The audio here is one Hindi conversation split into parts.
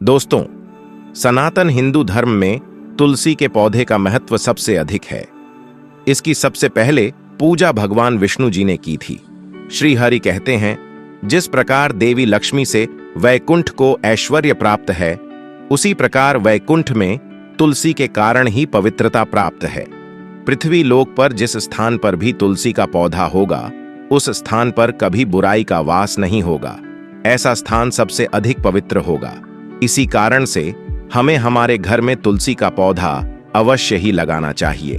दोस्तों, सनातन हिंदू धर्म में तुलसी के पौधे का महत्व सबसे अधिक है। इसकी सबसे पहले पूजा भगवान विष्णु जी ने की थी। श्री हरि कहते हैं, जिस प्रकार देवी लक्ष्मी से वैकुंठ को ऐश्वर्य प्राप्त है, उसी प्रकार वैकुंठ में तुलसी के कारण ही पवित्रता प्राप्त है। पृथ्वी लोक पर जिस स्थान पर भी तुलसी का पौधा होगा, उस स्थान पर कभी बुराई का वास नहीं होगा। ऐसा स्थान सबसे अधिक पवित्र होगा। इसी कारण से हमें हमारे घर में तुलसी का पौधा अवश्य ही लगाना चाहिए।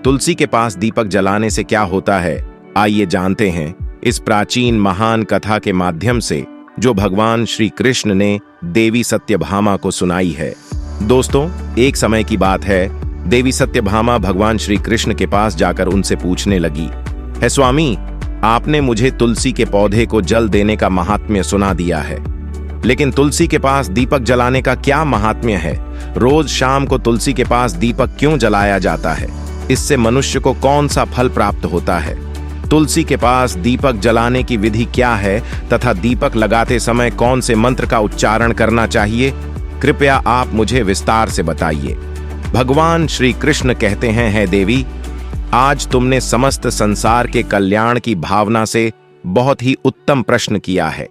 तुलसी के पास दीपक जलाने से क्या होता है, आइए जानते हैं इस प्राचीन महान कथा के माध्यम से, जो भगवान श्री कृष्ण ने देवी सत्यभामा को सुनाई है। दोस्तों, एक समय की बात है, देवी सत्यभामा भगवान श्री कृष्ण के पास जाकर उनसे पूछने लगी, है स्वामी, आपने मुझे तुलसी के पौधे को जल देने का महात्म्य सुना दिया है, लेकिन तुलसी के पास दीपक जलाने का क्या महात्म्य है? रोज शाम को तुलसी के पास दीपक क्यों जलाया जाता है? इससे मनुष्य को कौन सा फल प्राप्त होता है? तुलसी के पास दीपक जलाने की विधि क्या है तथा दीपक लगाते समय कौन से मंत्र का उच्चारण करना चाहिए? कृपया आप मुझे विस्तार से बताइए। भगवान श्री कृष्ण कहते हैं, है देवी, आज तुमने समस्त संसार के कल्याण की भावना से बहुत ही उत्तम प्रश्न किया है।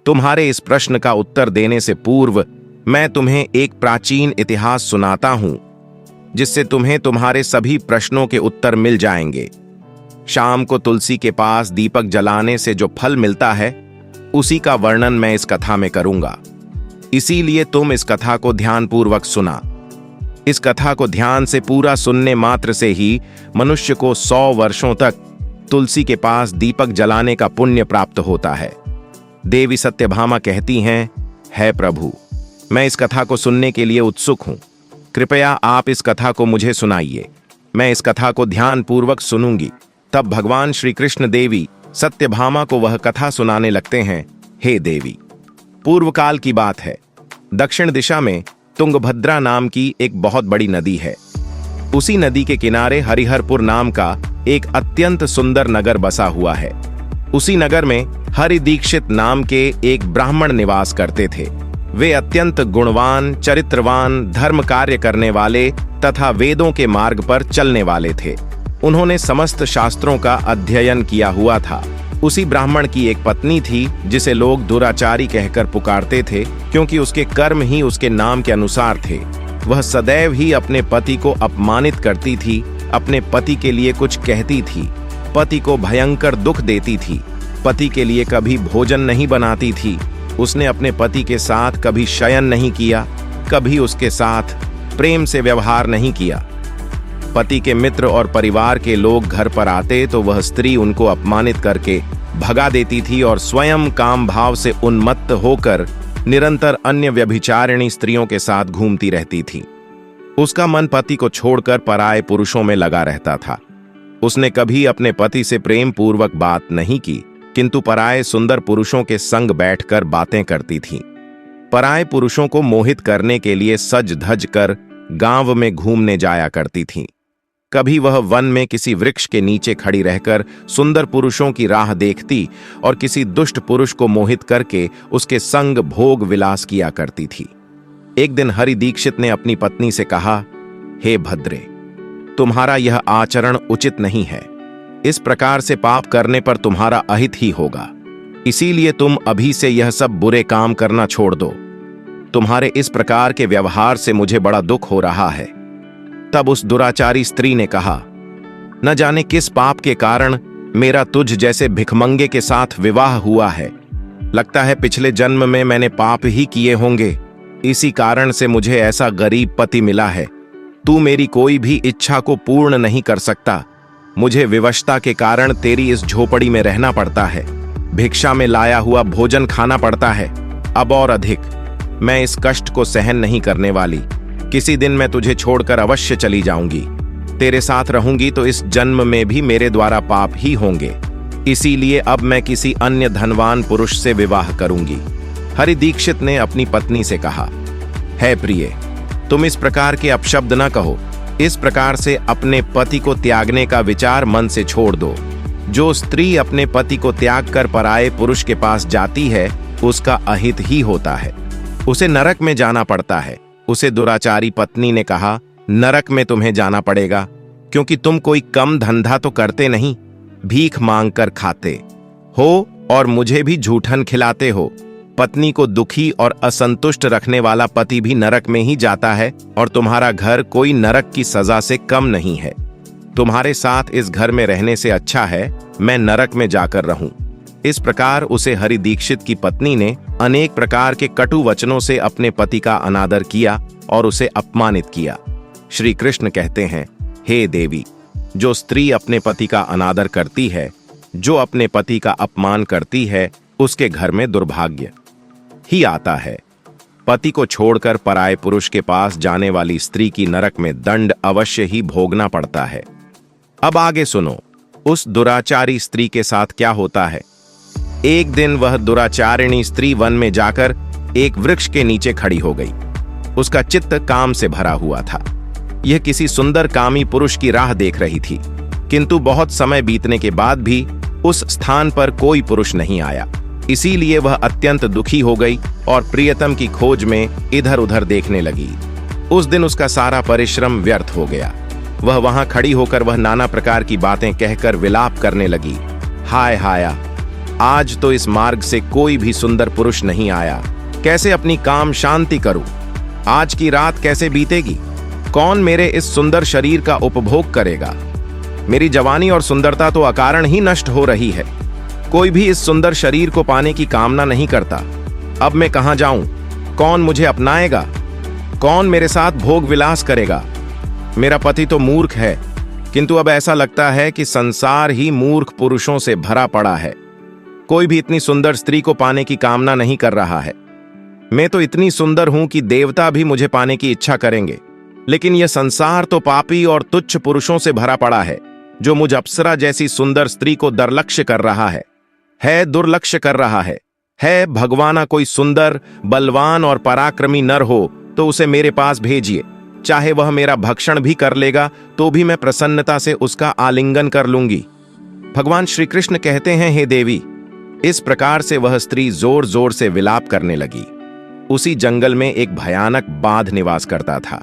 तुम्हारे इस प्रश्न का उत्तर देने से पूर्व मैं तुम्हें एक प्राचीन इतिहास सुनाता हूं, जिससे तुम्हें तुम्हारे सभी प्रश्नों के उत्तर मिल जाएंगे। शाम को तुलसी के पास दीपक जलाने से जो फल मिलता है, उसी का वर्णन मैं इस कथा में करूंगा। इसीलिए तुम इस कथा को ध्यानपूर्वक सुना। इस कथा को ध्यान से पूरा सुनने मात्र से ही मनुष्य को 100 वर्षों तक तुलसी के पास दीपक जलाने का पुण्य प्राप्त होता है। देवी सत्यभामा कहती हैं, है प्रभु, मैं इस कथा को सुनने के लिए उत्सुक हूं। कृपया आप इस कथा को मुझे सुनाइए। मैं इस कथा को ध्यानपूर्वक सुनूंगी। तब भगवान श्री कृष्ण देवी सत्यभामा को वह कथा सुनाने लगते हैं। हे देवी, पूर्व काल की बात है। दक्षिण दिशा में तुंगभद्रा नाम की एक बहुत बड़ी नदी है। उसी नदी के किनारे हरिहरपुर नाम का एक अत्यंत सुंदर नगर बसा हुआ है। उसी नगर में हरि दीक्षित नाम के एक ब्राह्मण निवास करते थे। वे अत्यंत गुणवान, चरित्रवान, धर्म कार्य करने वाले तथा वेदों के मार्ग पर चलने वाले थे। उन्होंने समस्त शास्त्रों का अध्ययन किया हुआ था। उसी ब्राह्मण की एक पत्नी थी, जिसे लोग दुराचारी कहकर पुकारते थे, क्योंकि उसके कर्म ही उसके नाम के अनुसार थे। वह सदैव ही अपने पति को अपमानित करती थी, अपने पति के लिए कुछ कहती थी, पति को भयंकर दुख देती थी, पति के लिए कभी भोजन नहीं बनाती थी। उसने अपने पति के साथ कभी शयन नहीं किया, कभी उसके साथ प्रेम से व्यवहार नहीं किया। पति के मित्र और परिवार के लोग घर पर आते तो वह स्त्री उनको अपमानित करके भगा देती थी और स्वयं काम भाव से उन्मत्त होकर निरंतर अन्य व्यभिचारिणी स्त्रियों के साथ घूमती रहती थी। उसका मन पति को छोड़कर पराये पुरुषों में लगा रहता था। उसने कभी अपने पति से प्रेम पूर्वक बात नहीं की, किंतु पराये सुंदर पुरुषों के संग बैठकर बातें करती थी। पराये पुरुषों को मोहित करने के लिए सज धज कर गांव में घूमने जाया करती थी। कभी वह वन में किसी वृक्ष के नीचे खड़ी रहकर सुंदर पुरुषों की राह देखती और किसी दुष्ट पुरुष को मोहित करके उसके संग भोग विलास किया करती थी। एक दिन हरि दीक्षित ने अपनी पत्नी से कहा, हे भद्रे, तुम्हारा यह आचरण उचित नहीं है। इस प्रकार से पाप करने पर तुम्हारा अहित ही होगा। इसीलिए तुम अभी से यह सब बुरे काम करना छोड़ दो। तुम्हारे इस प्रकार के व्यवहार से मुझे बड़ा दुख हो रहा है। तब उस दुराचारी स्त्री ने कहा, न जाने किस पाप के कारण मेरा तुझ जैसे भिखमंगे के साथ विवाह हुआ है। लगता है पिछले जन्म में मैंने पाप ही किए होंगे। इसी कारण से मुझे ऐसा गरीब पति मिला है। तू मेरी कोई भी इच्छा को पूर्ण नहीं कर सकता। मुझे विवशता के कारण तेरी इस झोपड़ी में रहना पड़ता है। भिक्षा में लाया हुआ भोजन खाना पड़ता है। अब और अधिक मैं इस कष्ट को सहन नहीं करने वाली। किसी दिन मैं तुझे छोड़कर अवश्य चली जाऊंगी। तेरे साथ रहूंगी तो इस जन्म में भी मेरे द्वारा पाप ही होंगे। इसीलिए अब मैं किसी अन्य धनवान पुरुष से विवाह करूंगी। हरि दीक्षित ने अपनी पत्नी से कहा, है प्रिय, तुम इस प्रकार के अपशब्द न कहो। इस प्रकार से अपने पति को त्यागने का विचार मन से छोड़ दो। जो स्त्री अपने पति को त्याग कर पराये पुरुष के पास जाती है, उसका अहित ही होता है। उसे नरक में जाना पड़ता है। उसे दुराचारी पत्नी ने कहा, नरक में तुम्हें जाना पड़ेगा, क्योंकि तुम कोई कम धंधा तो करते नहीं, भीख मांग कर खाते हो और मुझे भी झूठन खिलाते हो। पत्नी को दुखी और असंतुष्ट रखने वाला पति भी नरक में ही जाता है, और तुम्हारा घर कोई नरक की सजा से कम नहीं है। तुम्हारे साथ इस घर में रहने से अच्छा है मैं नरक में जाकर रहूं। इस प्रकार उसे हरि दीक्षित की पत्नी ने अनेक प्रकार के कटु वचनों से अपने पति का अनादर किया और उसे अपमानित किया। श्री कृष्ण कहते हैं, हे देवी, जो स्त्री अपने पति का अनादर करती है, जो अपने पति का अपमान करती है, उसके घर में दुर्भाग्य ही आता है। पति को छोड़कर पराये पुरुष के पास जाने वाली स्त्री की नरक में दंड अवश्य ही भोगना पड़ता है। अब आगे सुनो, उस दुराचारी स्त्री के साथ क्या होता है। एक दिन वह दुराचारिणी स्त्री वन में जाकर एक वृक्ष के नीचे खड़ी हो गई। उसका चित्त काम से भरा हुआ था। यह किसी सुंदर कामी पुरुष की राह देख रही थी, किंतु बहुत समय बीतने के बाद भी उस स्थान पर कोई पुरुष नहीं आया। इसीलिए वह अत्यंत दुखी हो गई और प्रियतम की खोज में इधर उधर देखने लगी। उस दिन उसका सारा परिश्रम व्यर्थ हो गया। वह वहां खड़ी होकर वह नाना प्रकार की बातें कहकर विलाप करने लगी। हाय हाया, आज तो इस मार्ग से कोई भी सुंदर पुरुष नहीं आया। कैसे अपनी काम शांति करूं? आज की रात कैसे बीतेगी? कौन मेरे इस सुंदर शरीर का उपभोग करेगा? मेरी जवानी और सुंदरता तो अकारण ही नष्ट हो रही है। कोई भी इस सुंदर शरीर को पाने की कामना नहीं करता। अब मैं कहां जाऊं? कौन मुझे अपनाएगा? कौन मेरे साथ भोग विलास करेगा? मेरा पति तो मूर्ख है, किंतु अब ऐसा लगता है कि संसार ही मूर्ख पुरुषों से भरा पड़ा है। कोई भी इतनी सुंदर स्त्री को पाने की कामना नहीं कर रहा है। मैं तो इतनी सुंदर हूं कि देवता भी मुझे पाने की इच्छा करेंगे, लेकिन यह संसार तो पापी और तुच्छ पुरुषों से भरा पड़ा है, जो मुझ अप्सरा जैसी सुंदर स्त्री को दुर्लक्ष्य कर रहा है, दुर्लक्ष्य कर रहा है। भगवाना, कोई सुंदर, बलवान और पराक्रमी नर हो तो उसे मेरे पास भेजिए। चाहे वह मेरा भक्षण भी कर लेगा तो भी मैं प्रसन्नता से उसका आलिंगन कर लूंगी। भगवान श्री कृष्ण कहते हैं, हे देवी। इस प्रकार से वह स्त्री जोर जोर से विलाप करने लगी। उसी जंगल में एक भयानक बाघ निवास करता था।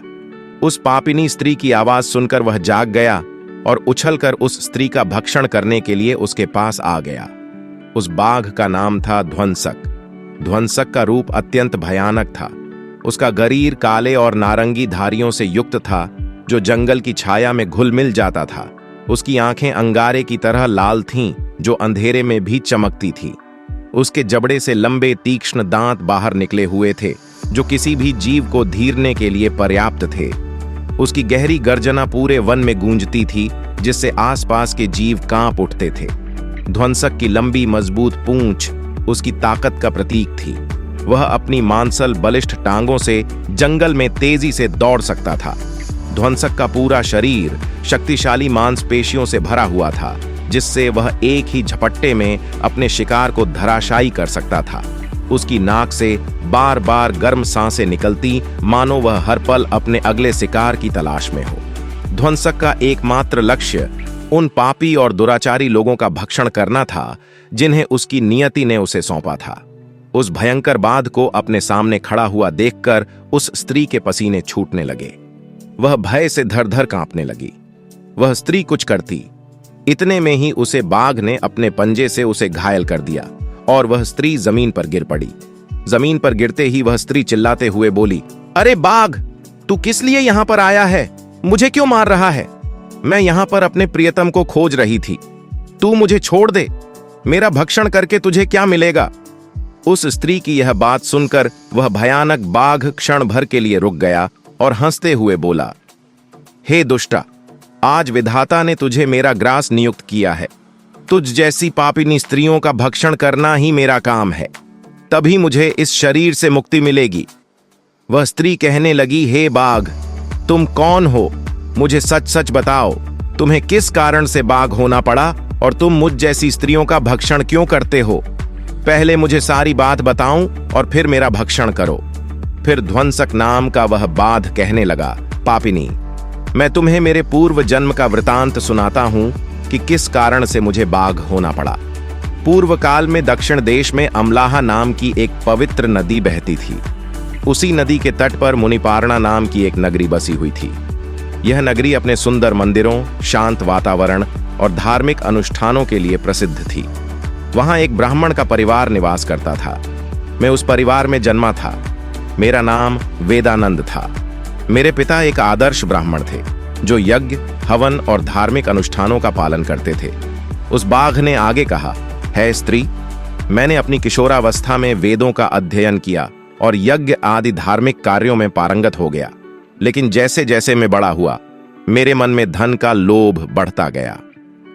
उस पापिनी स्त्री की आवाज सुनकर वह जाग गया और उछलकर उस स्त्री का भक्षण करने के लिए उसके पास आ गया। उस बाघ का नाम था ध्वंसक। ध्वंसक का रूप अत्यंत भयानक था। उसका शरीर काले और नारंगी धारियों से युक्त था, जो जंगल की छाया में घुल मिल जाता था। उसकी आंखें अंगारे की तरह लाल थीं, जो अंधेरे में भी चमकती थी। उसके जबड़े से लंबे तीक्ष्ण दांत बाहर निकले हुए थे, जो किसी भी जीव को धीरने के लिए पर्याप्त थे। उसकी गहरी गर्जना पूरे वन में गूंजती थी, जिससे आसपास के जीव कांप उठते थे। ध्वंसक की लंबी मजबूत पूंछ उसकी ताकत का प्रतीक थी। वह अपनी मांसल बलिष्ठ टांगों से जंगल में तेजी से दौड़ सकता था। ध्वंसक का पूरा शरीर शक्तिशाली मांसपेशियों से भरा हुआ था, जिससे वह एक ही झपट्टे में अपने शिकार को धराशायी कर सकता था। उसकी नाक से बार बार गर्म सांसें निकलती, मानो वह हर पल अपने अगले शिकार की तलाश में हो। ध्वंसक का एकमात्र लक्ष्य उन पापी और दुराचारी लोगों का भक्षण करना था, जिन्हें उसकी नियति ने उसे सौंपा था। उस भयंकर बाघ को अपने सामने खड़ा हुआ देखकर उस स्त्री के पसीने छूटने लगे। वह भय से धर-धर कांपने लगी। वह स्त्री कुछ करती, इतने में ही उसे बाघ ने अपने पंजे से उसे घायल कर दिया और वह स्त्री जमीन पर गिर पड़ी। जमीन पर गिरते ही वह स्त्री चिल्लाते हुए बोली, अरे बाघ, तू किस लिए यहां पर आया है? मुझे क्यों मार रहा है? मैं यहां पर अपने प्रियतम को खोज रही थी। तू मुझे छोड़ दे। मेरा भक्षण करके तुझे क्या मिलेगा? उस स्त्री की यह बात सुनकर वह भयानक बाघ क्षण भर के लिए रुक गया और हंसते हुए बोला, हे दुष्टा, आज विधाता ने तुझे मेरा ग्रास नियुक्त किया है। तुझ जैसी पापिनी स्त्रियों का भक्षण करना ही मेरा काम है, तभी मुझे इस शरीर से मुक्ति मिलेगी। वह स्त्री कहने लगी, हे बाघ, तुम कौन हो? मुझे सच सच बताओ, तुम्हें किस कारण से बाघ होना पड़ा और तुम मुझ जैसी स्त्रियों का भक्षण क्यों करते हो? पहले मुझे सारी बात बताऊं और फिर मेरा भक्षण करो। फिर ध्वंसक नाम का वह बाघ कहने लगा, पापिनी, मैं तुम्हें मेरे पूर्व जन्म का वृतांत सुनाता हूं कि किस कारण से मुझे बाघ होना पड़ा। पूर्व काल में दक्षिण देश में अमलाहा नाम की एक पवित्र नदी बहती थी। उसी नदी के तट पर मुनिपार्णा नाम की एक नगरी बसी हुई थी। यह नगरी अपने सुंदर मंदिरों, शांत वातावरण और धार्मिक अनुष्ठानों के लिए प्रसिद्ध थी। वहां एक ब्राह्मण का परिवार निवास करता था। मैं उस परिवार में जन्मा था। मेरा नाम वेदानंद था। मेरे पिता एक आदर्श ब्राह्मण थे जो यज्ञ, हवन और धार्मिक अनुष्ठानों का पालन करते थे। उस बाघ ने आगे कहा, है स्त्री, मैंने अपनी किशोरावस्था में वेदों का अध्ययन किया और यज्ञ आदि धार्मिक कार्यों में पारंगत हो गया, लेकिन जैसे जैसे मैं बड़ा हुआ मेरे मन में धन का लोभ बढ़ता गया।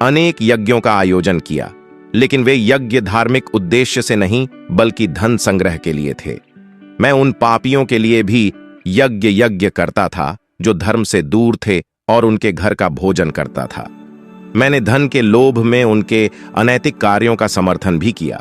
अनेक यज्ञों का आयोजन किया, लेकिन वे यज्ञ धार्मिक उद्देश्य से नहीं बल्कि धन संग्रह के लिए थे। मैं उन पापियों के लिए भी यज्ञ करता था जो धर्म से दूर थे और उनके घर का भोजन करता था। मैंने धन के लोभ में उनके अनैतिक कार्यों का समर्थन भी किया।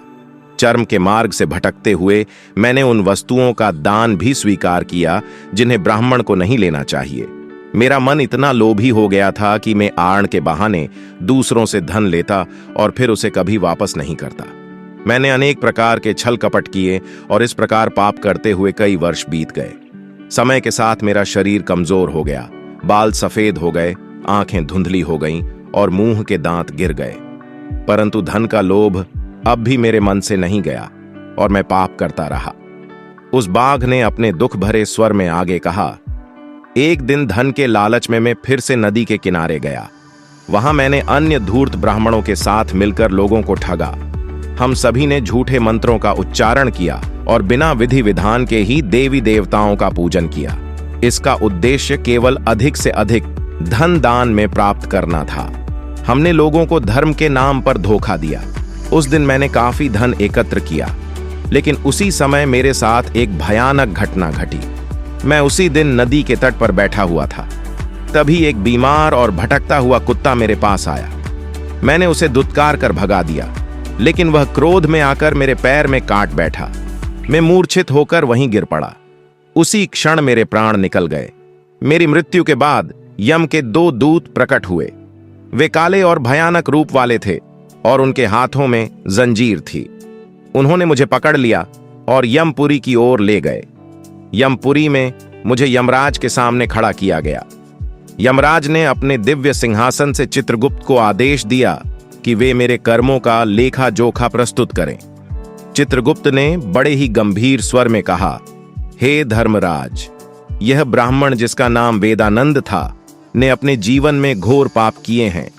चर्म के मार्ग से भटकते हुए मैंने उन वस्तुओं का दान भी स्वीकार किया जिन्हें ब्राह्मण को नहीं लेना चाहिए। मेरा मन इतना लोभी हो गया था कि मैं आड़ के बहाने दूसरों से धन लेता और फिर उसे कभी वापस नहीं करता। मैंने अनेक प्रकार के छल कपट किए और इस प्रकार पाप करते हुए कई वर्ष बीत गए। समय के साथ मेरा शरीर कमजोर हो गया, बाल सफेद हो गए, आंखें धुंधली हो गईं और मुंह के दांत गिर गए। परंतु धन का लोभ अब भी मेरे मन से नहीं गया और मैं पाप करता रहा। उस बाघ ने अपने दुख भरे स्वर में आगे कहा, एक दिन धन के लालच में मैं फिर से नदी के किनारे गया। वहां मैंने अन्य धूर्त ब्राह्मणों के साथ मिलकर लोगों को ठगा। हम सभी ने झूठे मंत्रों का उच्चारण किया और बिना विधि विधान के ही देवी देवताओं का पूजन किया। इसका उद्देश्य केवल अधिक से अधिक धन दान में प्राप्त करना था। हमने लोगों को धर्म के नाम पर धोखा दिया। उस दिन मैंने काफी धन एकत्र किया, लेकिन उसी समय मेरे साथ एक भयानक घटना घटी। मैं उसी दिन नदी के तट पर बैठा हुआ था। तभी एक बीमार और भटकता हुआ कुत्ता मेरे पास आया। मैंने उसे दुत्कार कर भगा दिया, लेकिन वह क्रोध में आकर मेरे पैर में काट बैठा। मैं मूर्छित होकर वहीं गिर पड़ा। उसी क्षण मेरे प्राण निकल गए। मेरी मृत्यु के बाद यम के 2 दूत प्रकट हुए। वे काले और भयानक रूप वाले थे और उनके हाथों में जंजीर थी। उन्होंने मुझे पकड़ लिया और यमपुरी की ओर ले गए। यमपुरी में मुझे यमराज के सामने खड़ा किया गया। यमराज ने अपने दिव्य सिंहासन से चित्रगुप्त को आदेश दिया कि वे मेरे कर्मों का लेखा जोखा प्रस्तुत करें। चित्रगुप्त ने बड़े ही गंभीर स्वर में कहा, हे धर्मराज, यह ब्राह्मण जिसका नाम वेदानंद था ने अपने जीवन में घोर पाप किए हैं।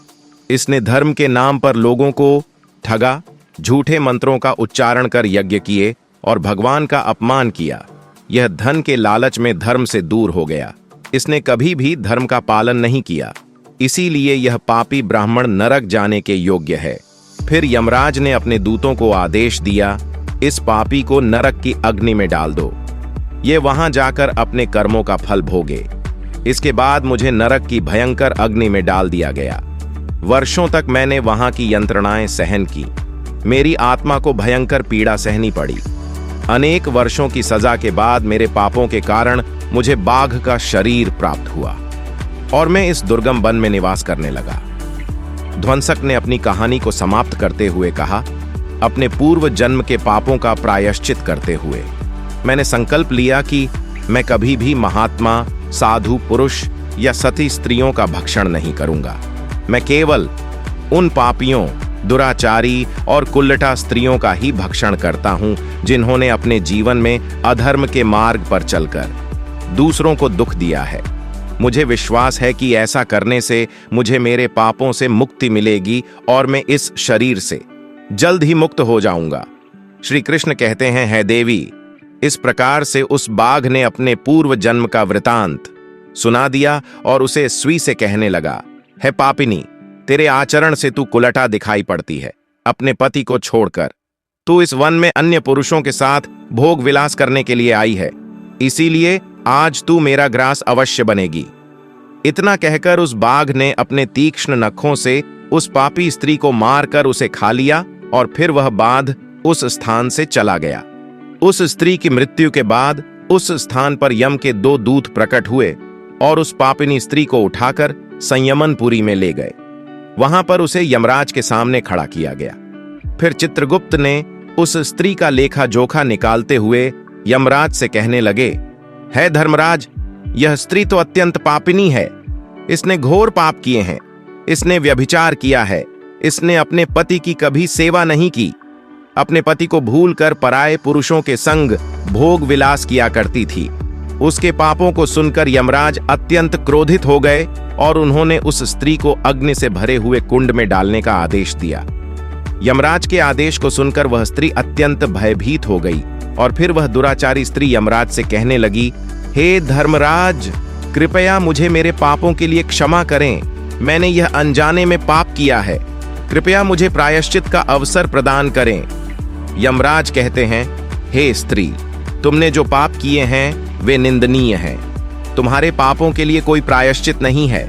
इसने धर्म के नाम पर लोगों को ठगा, झूठे मंत्रों का उच्चारण कर यज्ञ किए और भगवान का अपमान किया। यह धन के लालच में धर्म से दूर हो गया। इसने कभी भी धर्म का पालन नहीं किया, इसीलिए यह पापी ब्राह्मण नरक जाने के योग्य है। फिर यमराज ने अपने दूतों को आदेश दिया, इस पापी को नरक की अग्नि में डाल दो। ये वहां जाकर अपने कर्मों का फल भोगे। इसके बाद मुझे नरक की भयंकर अग्नि में डाल दिया गया। वर्षों तक मैंने वहां की यंत्रणाएं सहन की। मेरी आत्मा को भयंकर पीड़ा सहनी पड़ी। अनेक वर्षों की सजा के बाद मेरे पापों के कारण मुझे बाघ का शरीर प्राप्त हुआ और मैं इस दुर्गम वन में निवास करने लगा। ध्वंसक ने अपनी कहानी को समाप्त करते हुए कहा, अपने पूर्व जन्म के पापों का प्रायश्चित करते हुए मैंने संकल्प लिया कि मैं कभी भी महात्मा, साधु पुरुष या सती स्त्रियों का भक्षण नहीं करूंगा। मैं केवल उन पापियों, दुराचारी और कुल्लटा स्त्रियों का ही भक्षण करता हूं जिन्होंने अपने जीवन में अधर्म के मार्ग पर चलकर दूसरों को दुख दिया है। मुझे विश्वास है कि ऐसा करने से मुझे मेरे पापों से मुक्ति मिलेगी और मैं इस शरीर से जल्द ही मुक्त हो जाऊंगा। श्री कृष्ण कहते हैं, है देवी। इस प्रकार से उस बाघ ने अपने पूर्व जन्म का वृतांत सुना दिया और उसे स्वी से कहने लगा, है पापिनी, तेरे आचरण से तू कुलटा दिखाई पड़ती है। अपने पति को छोड़कर तू इस वन में अन्य पुरुषों के साथ भोग विलास करने के लिए आई है, इसीलिए आज तू मेरा ग्रास अवश्य बनेगी। इतना कहकर उस बाघ ने अपने तीक्ष्ण नखों से उस पापी स्त्री को मारकर उसे खा लिया और फिर वह बाघ उस स्थान से चला गया। उस स्त्री की मृत्यु के बाद उस स्थान पर यम के 2 दूत प्रकट हुए और उस पापिनी स्त्री को उठाकर संयमनपुरी में ले गए। वहां पर उसे यमराज के सामने खड़ा किया गया। फिर चित्रगुप्त ने उस स्त्री का लेखा जोखा निकालते हुए यमराज से कहने लगे, है धर्मराज, यह स्त्री तो अत्यंत पापिनी है। इसने घोर पाप किए हैं। इसने व्यभिचार किया है। इसने अपने पति की कभी सेवा नहीं की। अपने पति को भूलकर पराये पुरुषों के संग भोग विलास किया करती थी। उसके पापों को सुनकर यमराज अत्यंत क्रोधित हो गए और उन्होंने उस स्त्री को अग्नि से भरे हुए कुंड में डालने का आदेश दिया। यमराज के आदेश को सुनकर वह स्त्री अत्यंत भयभीत हो गई और फिर वह दुराचारी स्त्री यमराज से कहने लगी, हे धर्मराज, कृपया मुझे मेरे पापों के लिए क्षमा करें। मैंने यह अनजाने में पाप किया है। कृपया मुझे प्रायश्चित का अवसर प्रदान करें। यमराज कहते हैं, हे स्त्री, तुमने जो पाप किए हैं वे निंदनीय हैं। तुम्हारे पापों के लिए कोई प्रायश्चित नहीं है।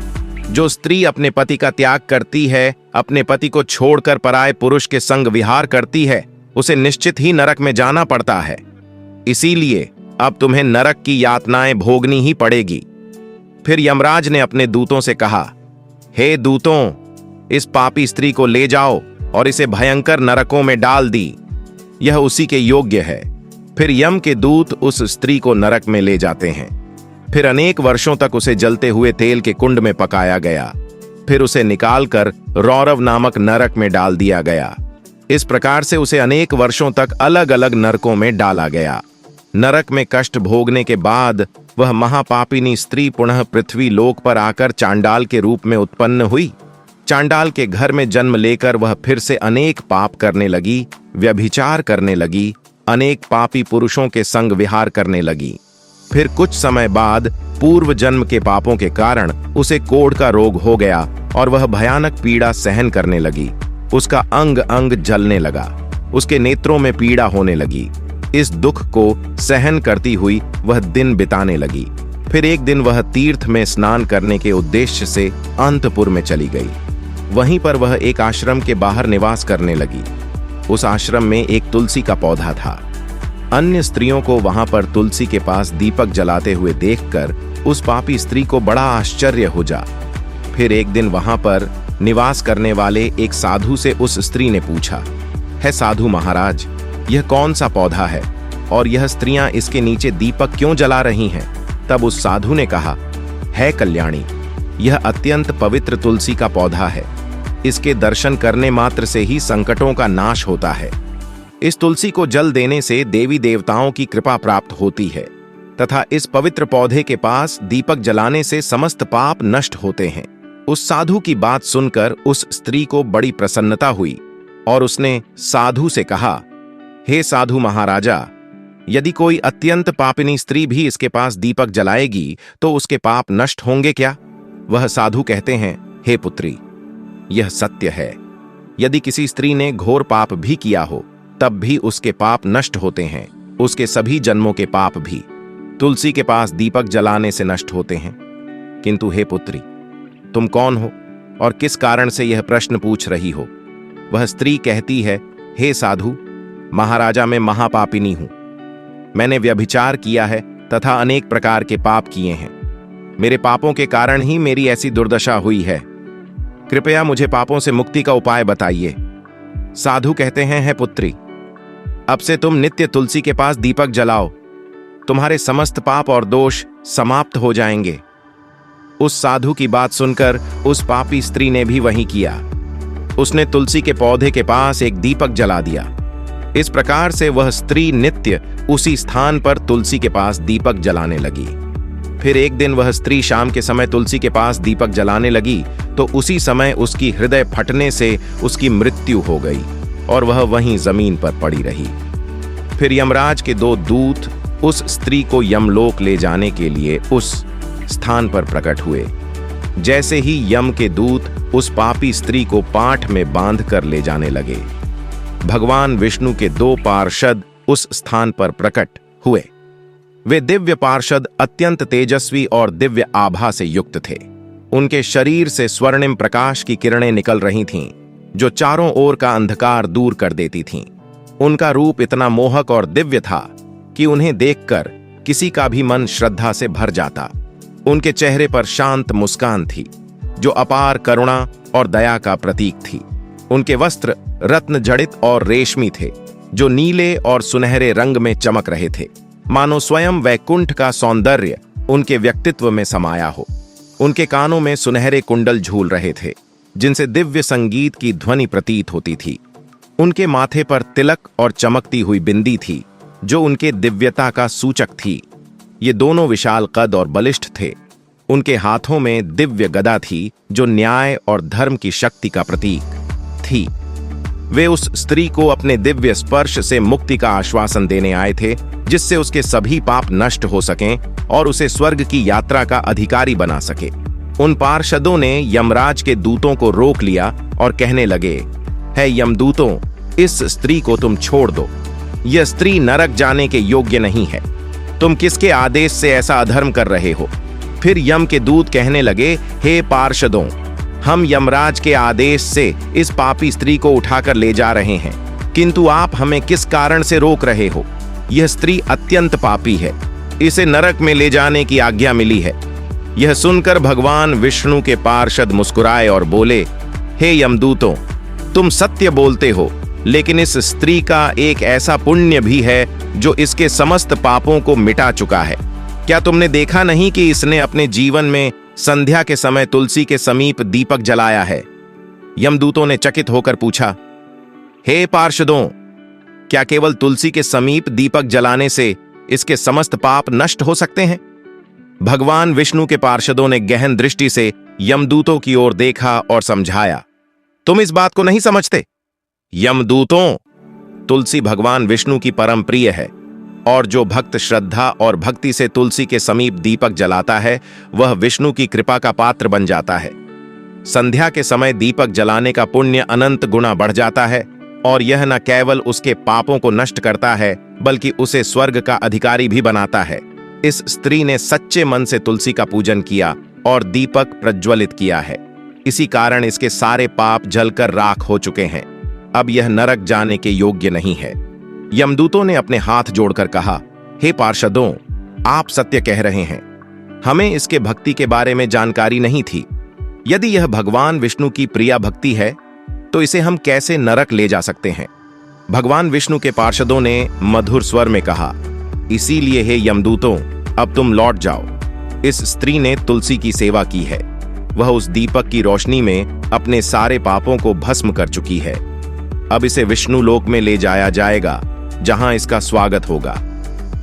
जो स्त्री अपने पति का त्याग करती है, अपने पति को छोड़कर पराये पुरुष के संग विहार करती है, उसे निश्चित ही नरक में जाना पड़ता है। इसीलिए अब तुम्हें नरक की यातनाएं भोगनी ही पड़ेगी। फिर यमराज ने अपने दूतों से कहा, हे दूतों, इस पापी स्त्री को ले जाओ और इसे भयंकर नरकों में डाल दी। यह उसी के योग्य है। फिर यम के दूत उस स्त्री को नरक में ले जाते हैं। फिर अनेक वर्षों तक उसे जलते हुए तेल के कुंड में पकाया गया। फिर उसे निकालकर रौरव नामक नरक में डाल दिया गया। इस प्रकार से उसे अनेक वर्षों तक अलग अलग नरकों में डाला गया। नरक में कष्ट भोगने के बाद वह महापापिनी स्त्री पुनः पृथ्वी लोक पर आकर चांडाल के रूप में उत्पन्न हुई। चांडाल के घर में जन्म लेकर वह फिर से अनेक पाप करने लगी, व्यभिचार करने लगी, अनेक पापी पुरुषों के संग विहार करने लगी। फिर कुछ समय बाद पूर्व जन्म के पापों के कारण उसे कोढ़ का रोग हो गया और वह भयानक पीड़ा सहन करने लगी। उसका अंग अंग जलने लगा। उसके नेत्रों में पीड़ा होने लगी। इस दुख को सहन करती हुई वह दिन बिताने लगी। फिर एक दिन वह तीर्थ में स्नान करने के उद्देश्य से अंतपुर में चली गई। वहीं पर वह एक आश्रम के बाहर निवास करने लगी। उस आश्रम में एक तुलसी का पौधा था। अन्य स्त्रियों को वहां पर तुलसी के पास दीपक जलाते हुए देखकर उस पापी स्त्री को बड़ा आश्चर्य हो जा। फिर एक दिन वहां पर निवास करने वाले एक साधु से उस स्त्री ने पूछा, है साधु महाराज, यह कौन सा पौधा है और यह स्त्रियां इसके नीचे दीपक क्यों जला रही हैं? तब उस साधु ने कहा, है कल्याणी, यह अत्यंत पवित्र तुलसी का पौधा है। इसके दर्शन करने मात्र से ही संकटों का नाश होता है। इस तुलसी को जल देने से देवी देवताओं की कृपा प्राप्त होती है तथा इस पवित्र पौधे के पास दीपक जलाने से समस्त पाप नष्ट होते हैं। उस साधु की बात सुनकर उस स्त्री को बड़ी प्रसन्नता हुई और उसने साधु से कहा, हे साधु महाराजा, यदि कोई अत्यंत पापिनी स्त्री भी इसके पास दीपक जलाएगी तो उसके पाप नष्ट होंगे क्या? वह साधु कहते हैं, हे पुत्री, यह सत्य है। यदि किसी स्त्री ने घोर पाप भी किया हो तब भी उसके पाप नष्ट होते हैं। उसके सभी जन्मों के पाप भी तुलसी के पास दीपक जलाने से नष्ट होते हैं। किंतु हे पुत्री, तुम कौन हो और किस कारण से यह प्रश्न पूछ रही हो? वह स्त्री कहती है, हे साधु महाराजा, मैं महापापिनी हूं। मैंने व्यभिचार किया है तथा अनेक प्रकार के पाप किए हैं। मेरे पापों के कारण ही मेरी ऐसी दुर्दशा हुई है। कृपया मुझे पापों से मुक्ति का उपाय बताइए। साधु कहते हैं, हे पुत्री, अब से तुम नित्य तुलसी के पास दीपक जलाओ, तुम्हारे समस्त पाप और दोष समाप्त हो जाएंगे। उस साधु की बात सुनकर उस पापी स्त्री ने भी वही किया। उसने तुलसी के पौधे के पास एक दीपक जला दिया। इस प्रकार से वह स्त्री नित्य उसी स्थान पर तुलसी के पास दीपक जलाने लगी। फिर एक दिन वह स्त्री शाम के समय तुलसी के पास दीपक जलाने लगी तो उसी समय उसकी हृदय फटने से उसकी मृत्यु हो गई और वह वहीं जमीन पर पड़ी रही। फिर यमराज के दो दूत उस स्त्री को यमलोक ले जाने के लिए उस स्थान पर प्रकट हुए। जैसे ही यम के दूत उस पापी स्त्री को पाठ में बांध कर ले जाने लगे, भगवान विष्णु के दो पार्षद उस स्थान पर प्रकट हुए। वे दिव्य पार्षद अत्यंत तेजस्वी और दिव्य आभा से युक्त थे। उनके शरीर से स्वर्णिम प्रकाश की किरणें निकल रही थीं, जो चारों ओर का अंधकार दूर कर देती थीं। उनका रूप इतना मोहक और दिव्य था कि उन्हें देखकर किसी का भी मन श्रद्धा से भर जाता। उनके चेहरे पर शांत मुस्कान थी, जो अपार करुणा और दया का प्रतीक थी। उनके वस्त्र रत्न जड़ित और रेशमी थे, जो नीले और सुनहरे रंग में चमक रहे थे। मानो स्वयं वैकुंठ का सौंदर्य उनके व्यक्तित्व में समाया हो। उनके कानों में सुनहरे कुंडल झूल रहे थे, जिनसे दिव्य संगीत की ध्वनि प्रतीत होती थी। उनके माथे पर तिलक और चमकती हुई बिंदी थी, जो उनके दिव्यता का सूचक थी। ये दोनों विशाल कद और बलिष्ठ थे। उनके हाथों में दिव्य गदा थी, जो न्याय और धर्म की शक्ति का प्रतीक थी। वे उस स्त्री को अपने दिव्य स्पर्श से मुक्ति का आश्वासन देने आए थे, जिससे उसके सभी पाप नष्ट हो सकें और उसे स्वर्ग की यात्रा का अधिकारी बना सके। उन पार्षदों ने यमराज के दूतों को रोक लिया और कहने लगे, हे यमदूतों, इस स्त्री को तुम छोड़ दो। यह स्त्री नरक जाने के योग्य नहीं है। तुम किसके आदेश से ऐसा अधर्म कर रहे हो? फिर यम के दूत कहने लगे, हे पार्षदों, हम यमराज के आदेश से इस पापी स्त्री को उठाकर ले जा रहे हैं, किंतु आप हमें किस कारण से रोक रहे हो? यह स्त्री अत्यंत पापी है, इसे नरक में ले जाने की आज्ञा मिली है। यह सुनकर भगवान विष्णु के पार्षद मुस्कुराए और बोले, हे यमदूतों, तुम सत्य बोलते हो, लेकिन इस स्त्री का एक ऐसा पुण्य भी है जो इसके समस्त पापों को मिटा चुका है। क्या तुमने देखा नहीं कि इसने अपने जीवन में संध्या के समय तुलसी के समीप दीपक जलाया है? यमदूतों ने चकित होकर पूछा, हे पार्षदों, क्या केवल तुलसी के समीप दीपक जलाने से इसके समस्त पाप नष्ट हो सकते हैं? भगवान विष्णु के पार्षदों ने गहन दृष्टि से यमदूतों की ओर देखा और समझाया, तुम इस बात को नहीं समझते? यमदूतों, तुलसी भगवान विष्णु की परम प्रिय है, और जो भक्त श्रद्धा और भक्ति से तुलसी के समीप दीपक जलाता है, वह विष्णु की कृपा का पात्र बन जाता है। संध्या के समय दीपक जलाने का पुण्य अनंत गुना बढ़ जाता है, और यह न केवल उसके पापों को नष्ट करता है, बल्कि उसे स्वर्ग का अधिकारी भी बनाता है। इस स्त्री ने सच्चे मन से तुलसी का पूजन किया और दीपक प्रज्वलित किया है। इसी कारण इसके सारे पाप जलकर राख हो चुके हैं। अब यह नरक जाने के योग्य नहीं है। यमदूतों ने अपने हाथ जोड़कर कहा, हे पार्षदों, आप सत्य कह रहे हैं। हमें इसके भक्ति के बारे में जानकारी नहीं थी। यदि यह भगवान विष्णु की प्रिया भक्ति है, तो इसे हम कैसे नरक ले जा सकते हैं? भगवान विष्णु के पार्षदों ने मधुर स्वर में कहा, इसीलिए हे यमदूतों, अब तुम लौट जाओ। इस स्त्री ने तुलसी की सेवा की है। वह उस दीपक की रोशनी में अपने सारे पापों को भस्म कर चुकी है। अब इसे विष्णु लोक में ले जाया जाएगा, जहां इसका स्वागत होगा।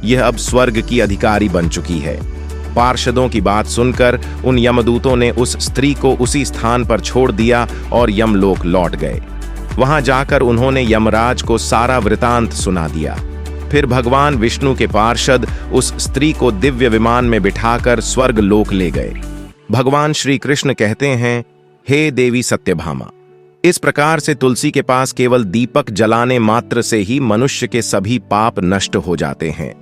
यह अब स्वर्ग की अधिकारी बन चुकी है। पार्षदों की बात सुनकर उन यमदूतों ने उस स्त्री को उसी स्थान पर छोड़ दिया और यमलोक लौट गए। वहां जाकर उन्होंने यमराज को सारा वृतांत सुना दिया। फिर भगवान विष्णु के पार्षद उस स्त्री को दिव्य विमान में बिठाकर स्वर्ग लोक ले गए। भगवान श्री कृष्ण कहते हैं, हे देवी सत्यभामा, इस प्रकार से तुलसी के पास केवल दीपक जलाने मात्र से ही मनुष्य के सभी पाप नष्ट हो जाते हैं।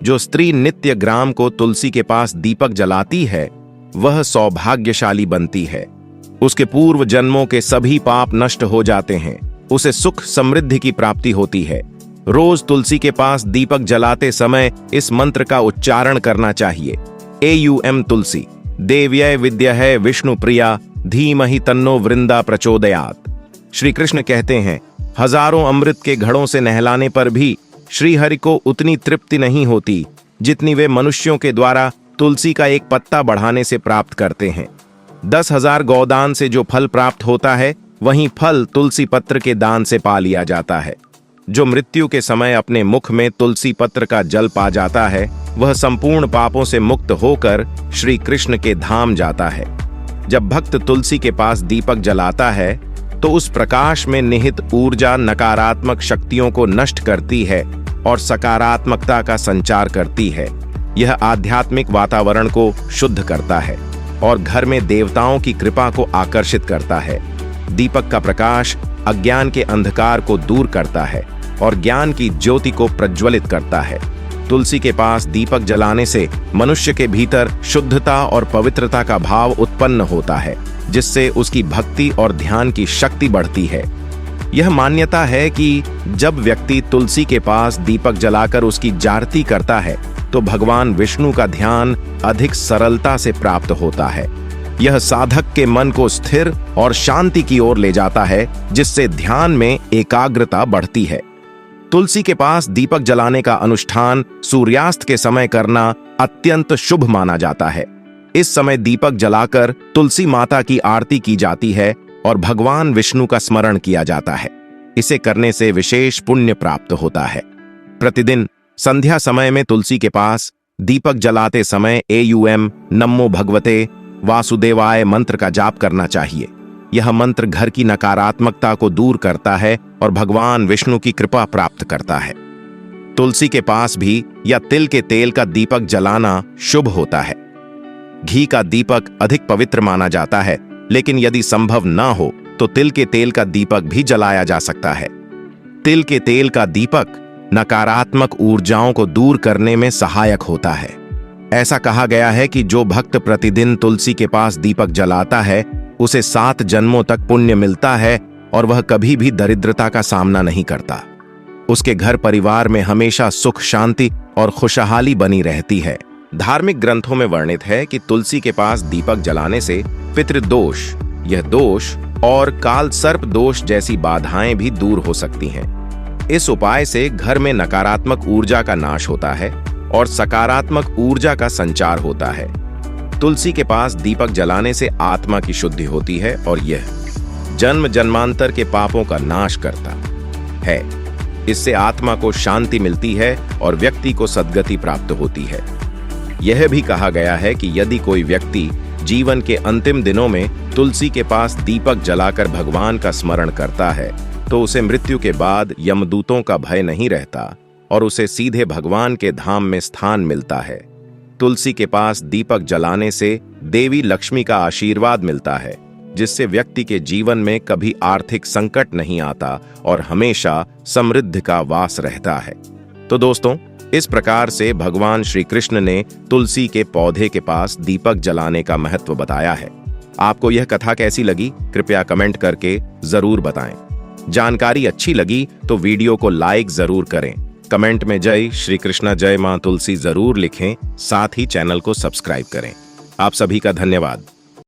जो स्त्री नित्य ग्राम को तुलसी के पास दीपक जलाती है, वह सौभाग्यशाली बनती है। उसके पूर्व जन्मों के सभी पाप नष्ट हो जाते हैं। उसे सुख समृद्धि की प्राप्ति होती है। रोज तुलसी के पास दीपक जलाते समय इस मंत्र का उच्चारण करना चाहिए, एयूएम तुलसी देव्यै विद्महे विष्णु प्रिया धीमहि तन्नो वृंदा प्रचोदयात्। श्री कृष्ण कहते हैं, हजारों अमृत के घड़ों से नहलाने पर भी श्री हरि को उतनी तृप्ति नहीं होती जितनी वे मनुष्यों के द्वारा तुलसी का एक पत्ता बढ़ाने से प्राप्त करते हैं। 10,000 गौदान से जो फल प्राप्त होता है, वहीं फल तुलसी पत्र के दान से पा लिया जाता है। जो मृत्यु के समय अपने मुख में तुलसी पत्र का जल पा जाता है, वह संपूर्ण पापों से मुक्त होकर श्री कृष्ण के धाम जाता है। जब भक्त तुलसी के पास दीपक जलाता है, तो उस प्रकाश में निहित ऊर्जा नकारात्मक शक्तियों को नष्ट करती है और सकारात्मकता का संचार करती है। यह आध्यात्मिक वातावरण को शुद्ध करता है और घर में देवताओं की कृपा को आकर्षित करता है। दीपक का प्रकाश अज्ञान के अंधकार को दूर करता है और ज्ञान की ज्योति को प्रज्वलित करता है। तुलसी के पास दीपक जलाने से मनुष्य के भीतर शुद्धता और पवित्रता का भाव उत्पन्न होता है, जिससे उसकी भक्ति और ध्यान की शक्ति बढ़ती है। यह मान्यता है कि जब व्यक्ति तुलसी के पास दीपक जलाकर उसकी जारती करता है, तो भगवान विष्णु का ध्यान अधिक सरलता से प्राप्त होता है। यह साधक के मन को स्थिर और शांति की ओर ले जाता है, जिससे ध्यान में एकाग्रता बढ़ती है। तुलसी के पास दीपक जलाने का अनुष्ठान सूर्यास्त के समय करना अत्यंत शुभ माना जाता है। इस समय दीपक जलाकर तुलसी माता की आरती की जाती है और भगवान विष्णु का स्मरण किया जाता है। इसे करने से विशेष पुण्य प्राप्त होता है। प्रतिदिन संध्या समय में तुलसी के पास दीपक जलाते समय एयूएम नमो भगवते वासुदेवाय मंत्र का जाप करना चाहिए। यह मंत्र घर की नकारात्मकता को दूर करता है और भगवान विष्णु की कृपा प्राप्त करता है। तुलसी के पास भी या तिल के तेल का दीपक जलाना शुभ होता है। घी का दीपक अधिक पवित्र माना जाता है, लेकिन यदि संभव ना हो तो तिल के तेल का दीपक भी जलाया जा सकता है। तिल के तेल का दीपक नकारात्मक ऊर्जाओं को दूर करने में सहायक होता है। ऐसा कहा गया है कि जो भक्त प्रतिदिन तुलसी के पास दीपक जलाता है उसे 7 जन्मों तक पुण्य मिलता है और वह कभी भी दरिद्रता का सामना नहीं करता। उसके घर परिवार में हमेशा सुख शांति और खुशहाली बनी रहती है। धार्मिक ग्रंथों में वर्णित है कि तुलसी के पास दीपक जलाने से पितृदोष, यह दोष और काल सर्प दोष जैसी बाधाएं भी दूर हो सकती हैं। इस उपाय से घर में नकारात्मक ऊर्जा का नाश होता है और सकारात्मक ऊर्जा का संचार होता है। तुलसी के पास दीपक जलाने से आत्मा की शुद्धि होती है और यह जन्म जन्मांतर के पापों का नाश करता है। इससे आत्मा को शांति मिलती है और व्यक्ति को सद्गति प्राप्त होती है। यह भी कहा गया है कि यदि कोई व्यक्ति जीवन के अंतिम दिनों में तुलसी के पास दीपक जलाकर भगवान का स्मरण करता है तो उसे मृत्यु के बाद यमदूतों का भय नहीं रहता और उसे सीधे भगवान के धाम में स्थान मिलता है। तुलसी के पास दीपक जलाने से देवी लक्ष्मी का आशीर्वाद मिलता है, जिससे व्यक्ति के जीवन में कभी आर्थिक संकट नहीं आता और हमेशा समृद्धि का वास रहता है। तो दोस्तों, इस प्रकार से भगवान श्री कृष्ण ने तुलसी के पौधे के पास दीपक जलाने का महत्व बताया है। आपको यह कथा कैसी लगी कृपया कमेंट करके जरूर बताएं। जानकारी अच्छी लगी तो वीडियो को लाइक जरूर करें। कमेंट में जय श्री कृष्णा जय मां तुलसी जरूर लिखें। साथ ही चैनल को सब्सक्राइब करें। आप सभी का धन्यवाद।